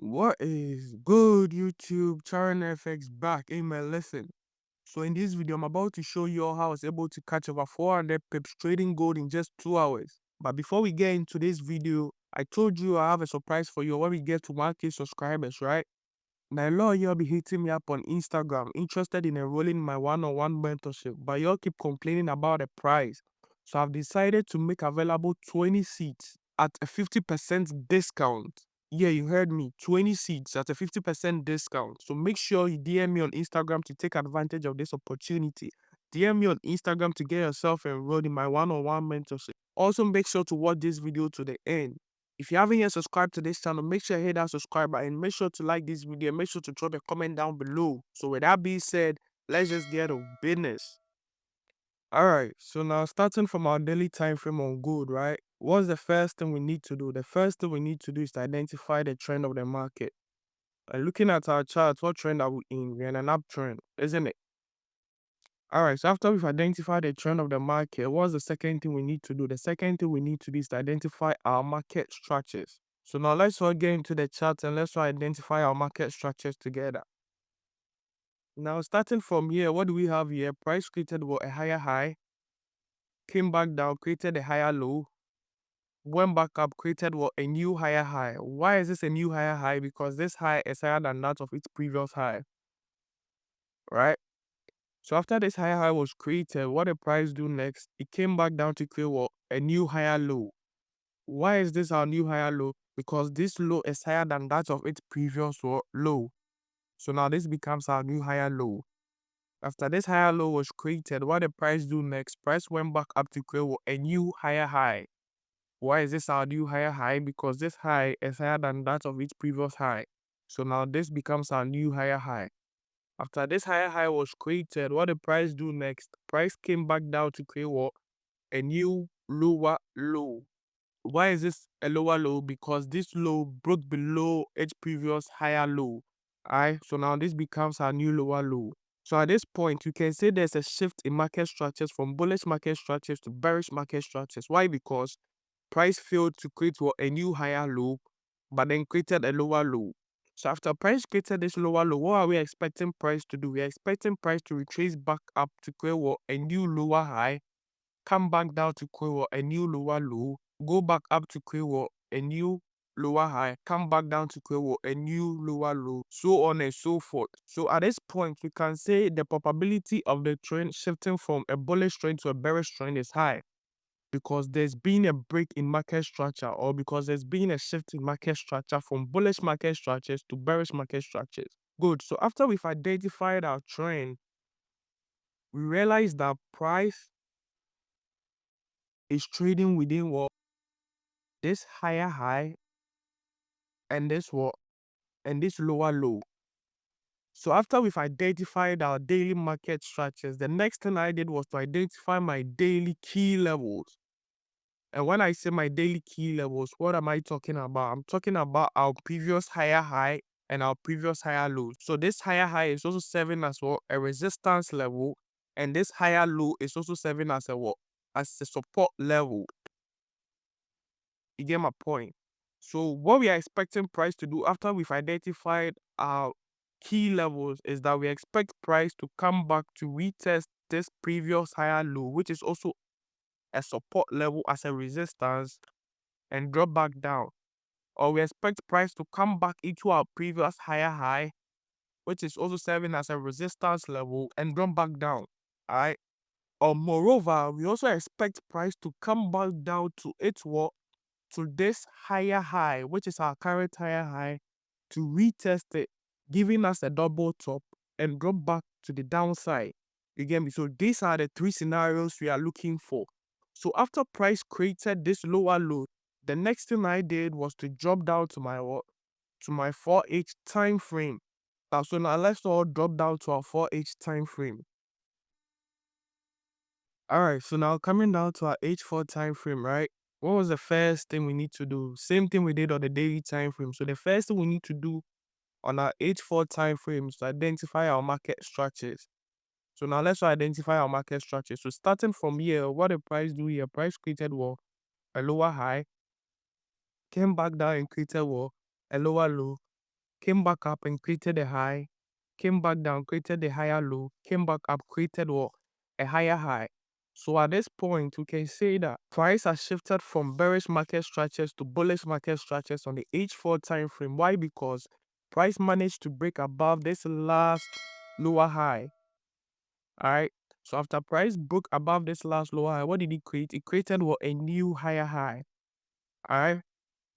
What is good, YouTube? Charon FX back in my lesson. So in this video, I'm about to show you all how I was able to catch over 400 pips trading gold in just 2 hours. But before we get into this video, I told you I have a surprise for you when we get to 1K subscribers, right? Now, a lot of y'all be hitting me up on Instagram, interested in enrolling in my one-on-one mentorship, but y'all keep complaining about the price. So I've decided to make available 20 seats at a 50% discount. Yeah, you heard me, 20 seats at a 50% discount. So make sure you DM me on Instagram to take advantage of this opportunity. DM me on Instagram to get yourself enrolled in my one-on-one mentorship. Also, make sure to watch this video to the end. If you haven't yet subscribed to this channel, make sure you hit that subscribe button and make sure to like this video and make sure to drop a comment down below. So with that being said, let's just get to business. Alright, so now starting from our daily time frame on gold, right? What's the first thing we need to do? The first thing we need to do is to identify the trend of the market. Looking at our charts, what trend are we in? We're in an uptrend, isn't it? Alright, so after we've identified the trend of the market, what's the second thing we need to do? The second thing we need to do is to identify our market structures. So now let's all get into the chart and let's all identify our market structures together. Now starting from here, what do we have here? Price created a higher high, came back down, created a higher low, went back up, created a new higher high. Why is this a new higher high? Because this high is higher than that of its previous high, right? So after this higher high was created, what the price do next? It came back down to create a new higher low. Why is this our new higher low? Because this low is higher than that of its previous low. So now this becomes our new higher low. After this higher low was created, what the price do next? Price went back up to create a new higher high. Why is this our new higher high? Because this high is higher than that of its previous high. So now this becomes our new higher high. After this higher high was created, what the price do next? Price came back down to create a new lower low. Why is this a lower low? Because this low broke below its previous higher low. Alright, so now this becomes our new lower low. So at this point, you can say there's a shift in market structures from bullish market structures to bearish market structures. Why? Because price failed to create a new higher low, but then created a lower low. So after price created this lower low, what are we expecting price to do? We are expecting price to retrace back up to create a new lower high, come back down to create a new lower low, go back up to create a new lower high, come back down to create a new lower low, so on and so forth. So at this point, we can say the probability of the trend shifting from a bullish trend to a bearish trend is high, because there's been a break in market structure, or because there's been a shift in market structure from bullish market structures to bearish market structures. Good. So after we've identified our trend, we realize that price is trading within this higher high and this lower low. So after we've identified our daily market structures, the next thing I did was to identify my daily key levels. And when I say my daily key levels, what am I talking about? I'm talking about our previous higher high and our previous higher low. So this higher high is also serving as a resistance level, and this higher low is also serving as a support level. You get my point? So what we are expecting price to do after we've identified our key levels is that we expect price to come back to retest this previous higher low, which is also a support level as a resistance, and drop back down. Or we expect price to come back into our previous higher high, which is also serving as a resistance level, and drop back down. Alright. Or moreover, we also expect price to come back down to to this higher high, which is our current higher high, to retest it, giving us a double top and drop back to the downside. You get me? So these are the three scenarios we are looking for. So after price created this lower low, the next thing I did was to drop down to my 4H time frame. So now let's all drop down to our 4H time frame. Alright, so now coming down to our H4 time frame, right? What was the first thing we need to do? Same thing we did on the daily time frame. So the first thing we need to do on our H4 time frame is to identify our market structures. So now let's identify our market structures. So starting from here, what the price do here? Price created a lower high, came back down and created a lower low, came back up and created a high, came back down, created a higher low, came back up, created what? A higher high. So at this point, we can say that price has shifted from bearish market structures to bullish market structures on the H4 time frame. Why? Because price managed to break above this last lower high. All right. So after price broke above this last lower high, what did it create? It created what? A new higher high. All right.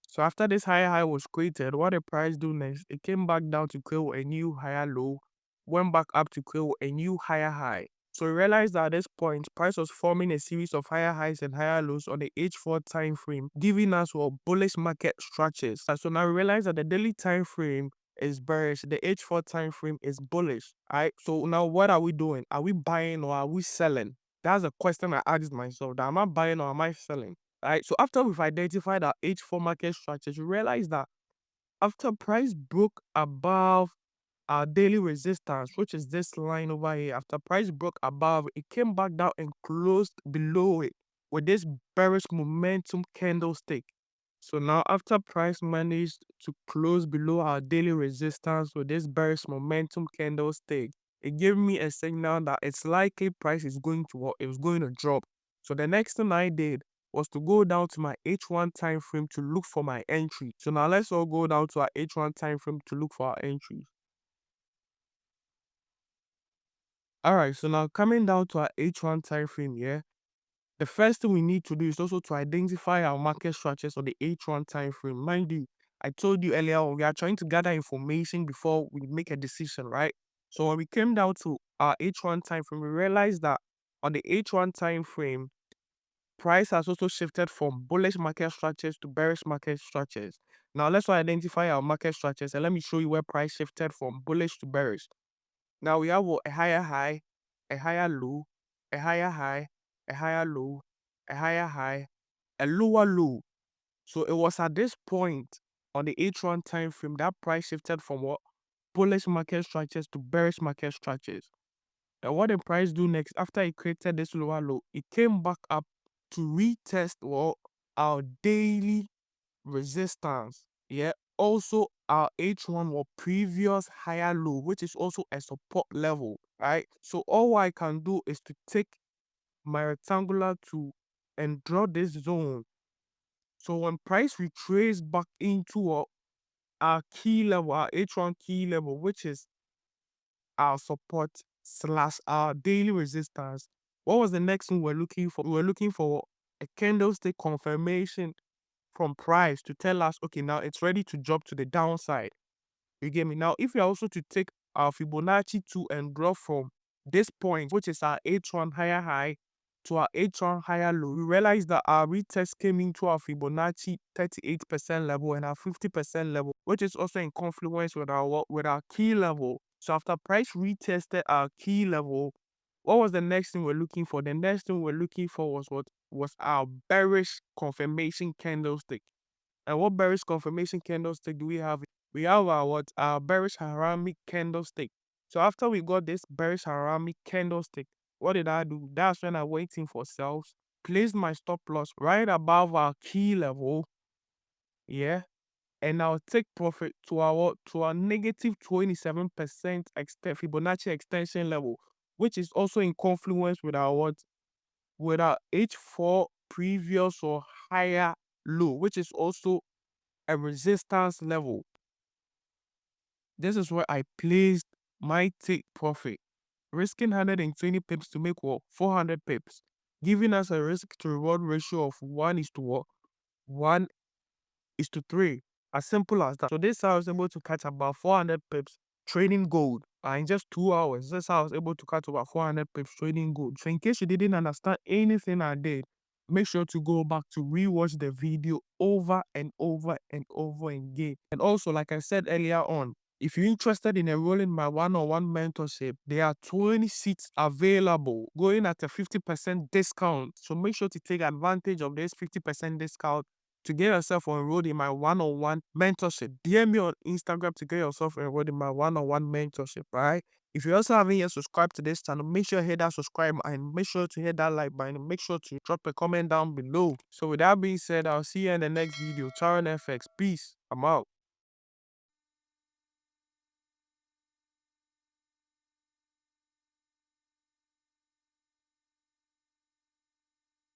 So after this higher high was created, what did price do next? It came back down to create a new higher low, went back up to create a new higher high. So we realized that at this point, price was forming a series of higher highs and higher lows on the H4 time frame, giving us what bullish market structures. So now we realize that the daily time frame is bearish, the H4 time frame is bullish. Alright, so now what are we doing? Are we buying or are we selling? That's a question I asked myself. That am I buying or am I selling? Right, so after we've identified our H4 market structures, we realize that after price broke above our daily resistance, which is this line over here, after price broke above, it came back down and closed below it with this bearish momentum candlestick. So now after price managed to close below our daily resistance with this bearish momentum candlestick, it gave me a signal that it's likely price is going to what? It was going to drop. So the next thing I did was to go down to my H1 time frame to look for my entry. So now let's all go down to our H1 time frame to look for our entries. Alright, so now coming down to our H1 time frame here, the first thing we need to do is also to identify our market structures on the H1 time frame. Mind you, I told you earlier we are trying to gather information before we make a decision, right? So when we came down to our H1 time frame, we realized that on the H1 time frame, price has also shifted from bullish market structures to bearish market structures. Now let's identify our market structures and let me show you where price shifted from bullish to bearish. Now we have a higher high, a higher low, a higher high, a higher low, a higher high, a lower low. So it was at this point on the H1 time frame that price shifted from what? Bullish market structures to bearish market structures. And what did price do next? After it created this lower low, it came back up to retest what? Our daily resistance. Yeah. Also our H1 or previous higher low, which is also a support level, right? So all I can do is to take my rectangular tool and draw this zone. So when price retraces back into our key level, our H1 key level, which is our support slash our daily resistance, what was the next thing we're looking for? We're looking for a candlestick confirmation from price to tell us, okay, now it's ready to drop to the downside. You get me? Now, if you're also to take our Fibonacci 2 and draw from this point, which is our H1 higher high to our H1 higher low, we realize that our retest came into our Fibonacci 38% level and our 50% level, which is also in confluence with our key level. So after price retested our key level, what was the next thing we're looking for? The next thing we're looking for was what? Was our bearish confirmation candlestick. And what bearish confirmation candlestick do we have? We have our what? Our bearish ceramic candlestick. So after we got this bearish ceramic candlestick, what did I do? That's when I waiting for sales. Placed my stop loss right above our key level. Yeah. And I'll take profit to our negative 27% Fibonacci extension level, which is also in confluence with our what? With our H4 previous or higher low, which is also a resistance level. This is where I placed my take profit, risking 120 pips to make what? 400 pips, giving us a risk to reward ratio of 1 is to what? 1 is to 3. As simple as that. So this is how I was able to catch about 400 pips trading gold. In just 2 hours, this is how I was able to catch about 400 pips trading gold. So in case you didn't understand anything I did, make sure to go back to rewatch the video over and over and over again. And also, like I said earlier on, if you're interested in enrolling my one-on-one mentorship, there are 20 seats available going at a 50% discount. So make sure to take advantage of this 50% discount to get yourself enrolled in my one-on-one mentorship. DM me on Instagram to get yourself enrolled in my one-on-one mentorship, right? If you also haven't yet subscribed to this channel, make sure you hit that subscribe and make sure to hit that like button and make sure to drop a comment down below. So with that being said, I'll see you in the next video. Charon FX. Peace. I'm out.